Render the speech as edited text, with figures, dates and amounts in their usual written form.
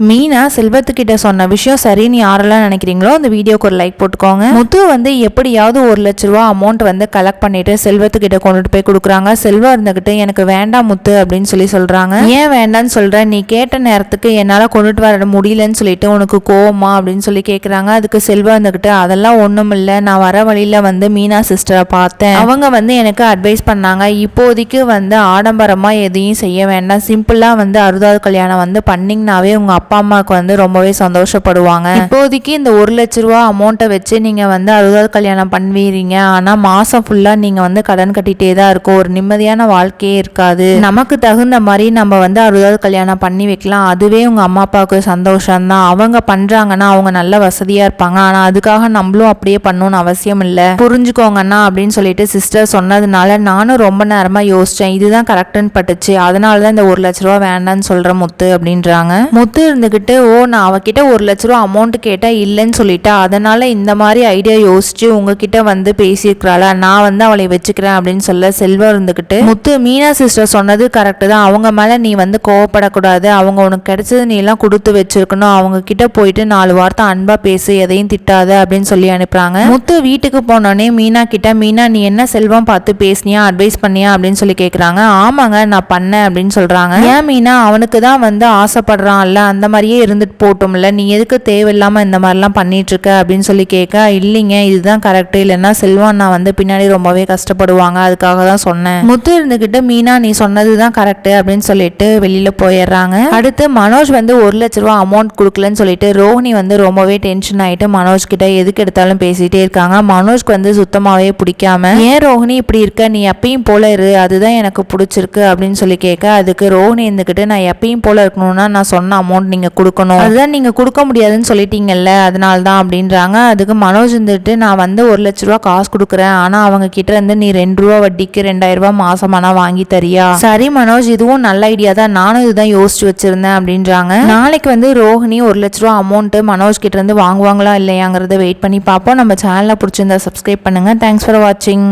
மீனா செல்வத்துக்கிட்ட சொன்ன விஷயம் சரின்னு யாரெல்லாம் நினைக்கிறீங்களோ அந்த வீடியோக்கு ஒரு லைக் போட்டுக்கோங்க. முத்து வந்து எப்படியாவது 1 லட்ச ரூபா அமௌண்ட் வந்து கலெக்ட் பண்ணிட்டு செல்வத்துக்கிட்ட கொண்டுட்டு போய் கொடுக்குறாங்க. செல்வம் இருந்துகிட்டு எனக்கு வேண்டாம் முத்து அப்படின்னு சொல்றாங்க. ஏன் வேண்டான்னு சொல்ற, நீ கேட்ட நேரத்துக்கு என்னால கொண்டுட்டு வர முடியலன்னு சொல்லிட்டு உனக்கு கோவமா அப்படின்னு சொல்லி கேட்குறாங்க. அதுக்கு செல்வம் இருந்துகிட்டு அதெல்லாம் ஒன்றும் இல்லை, நான் வர வழியில வந்து மீனா சிஸ்டரை பார்த்தேன், அவங்க வந்து எனக்கு அட்வைஸ் பண்ணாங்க, இப்போதைக்கு வந்து ஆடம்பரமா எதையும் செய்ய வேண்டாம், சிம்பிளா வந்து 60வது கல்யாணம் வந்து பண்ணிங்கனாவே உங்க அப்பா அம்மாவுக்கு வந்து ரொம்பவே சந்தோஷப்படுவாங்க, இப்போதைக்கு இந்த 1 லட்ச ரூபா அமௌண்ட்டை வச்சு நீங்க வந்து 60வது கல்யாணம் பண்ணுவீங்க, ஆனா மாசம் ஃபுல்லா நீங்க வந்து கடன் கட்டிட்டே தான் இருக்கும், ஒரு நிம்மதியான வாழ்க்கையே இருக்காது, நமக்கு தகுந்த மாதிரி நம்ம வந்து 60வது கல்யாணம் பண்ணி வைக்கலாம், அதுவே உங்க அம்மா அப்பாவுக்கு சந்தோஷம் தான், அவங்க பண்றாங்கன்னா அவங்க நல்ல வசதியா இருப்பாங்க, ஆனா அதுக்காக நம்மளும் அப்படியே பண்ணணும்னு அவசியம் இல்லை, புரிஞ்சுக்கோங்கண்ணா அப்படின்னு சொல்லிட்டு சிஸ்டர் சொன்னதுனால நானும் ரொம்ப நேரமா யோசிச்சேன், இதுதான் கரெக்டுன்னு பட்டுச்சு, அதனாலதான் இந்த 1 லட்ச ரூபா வேண்டான்னு சொல்ற முத்து அப்படின்றாங்க. முத்து இருந்துகிட்டு நான் அவகிட்ட 1 லட்ச ரூபா அமௌண்ட் கேட்டா இல்லைன்னு சொல்லிட்டா, அதனால இந்த மாதிரி ஐடியா யோசிச்சு உங்ககிட்ட வந்து பேசியிருக்கிறாளா, நான் வந்து அவளை வச்சுக்கிறேன் அப்படின்னு சொல்ல செல்வம் இருந்துகிட்டு முத்து மீனா சிஸ்டர் சொன்னது கரெக்டு தான், அவங்க மேல நீ வந்து கோவப்படக்கூடாது, அவங்க உனக்கு கிடைச்சது நீ எல்லாம் கொடுத்து வச்சிருக்கணும், அவங்க கிட்ட போயிட்டு 4 வார்த்தை அன்பா பேசு, எதையும் திட்டாத அப்படின்னு சொல்லி அனுப்புறாங்க. முத்து வீட்டுக்கு போனோடனே மீனா கிட்ட, மீனா நீ என்ன செல்வம் பார்த்து பேசினியா, அட்வைஸ் பண்ணியா அப்படின்னு சொல்லி கேட்குறாங்க. ஆமாங்க நான் பண்ணேன் அப்படின்னு சொல்றாங்க. ஏன் மீனா, அவனுக்கு தான் வந்து ஆசைப்படுறான்ல, அந்த மாதிரியே இருந்துட்டு போட்டோம்ல, நீ எதுக்கு தேவையில்லாம இந்த மாதிரிலாம் பண்ணிட்டு இருக்க அப்படின்னு சொல்லி கேட்க, இல்லைங்க இதுதான் கரெக்ட், இல்லைன்னா செல்வம் நான் வந்து பின்னாடி ரொம்பவே கஷ்டப்படுவாங்க, அதுக்காக தான் சொன்னேன். முத்து இருந்துகிட்டு மீனா நீ சொன்னதுதான் கரெக்ட் அப்படின்னு சொல்லிட்டு வெளியில போயிடுறாங்க. அடுத்து மனோஜ் வந்து 1 லட்ச ரூபா அமௌண்ட் கொடுக்கலன்னு சொல்லிட்டு ரோஹிணி வந்து ரொம்பவே டென்ஷன் ஆயிட்டு மனோஜ் கிட்ட எதுக்கு எடுத்தாலும் பேசிட்டே இருக்காங்க. மனோஜ்க்கு வந்து சுத்தமாவே பிடிக்காம, ஏன் ரோஹிணி இப்படி இருக்க, நீ எப்பயும் போல இரு, அதுதான் எனக்கு பிடிச்சிருக்கு அப்படின்னு சொல்லி கேட்க, அதுக்கு ரோஹிணி இருந்துகிட்டு நான் எப்பயும் போல இருக்கணும்னா நான் சொன்ன அமௌண்ட் நீங்க கொடுக்கணும், அதுதான் நீங்க கொடுக்க முடியாதுன்னு சொல்லிட்டீங்கல்ல அதனால தான் அப்படின்றாங்க. அதுக்கு மனோஜ் இருந்துட்டு நான் வந்து 1 லட்ச ரூபா காசு கொடுக்குறேன், ஆனா அவங்க கிட்ட இருந்து நீ 2 ரூபா வட்டிக்கு 2000 ரூபாய் மாசமானா வாங்கி தரியா? சரி மனோஜ் இதுவும் நல்ல ஐடியா தான், நானும் இதுதான் யோசிச்சு வச்சிருந்தேன் அப்படின்றாங்க. நாளைக்கு வந்து ரோஹிணி 1 லட்ச ரூபா அமௌண்ட் மனோஜ் கிட்ட இருந்து வாங்குவாங்களா இல்லையாங்கிறத வெயிட் பண்ணி பார்ப்போம். நம்ம சேனலை பிடிச்சிருந்தா சப்ஸ்கிரைப் பண்ணுங்க. தேங்க்ஸ் ஃபார் வாட்சிங்.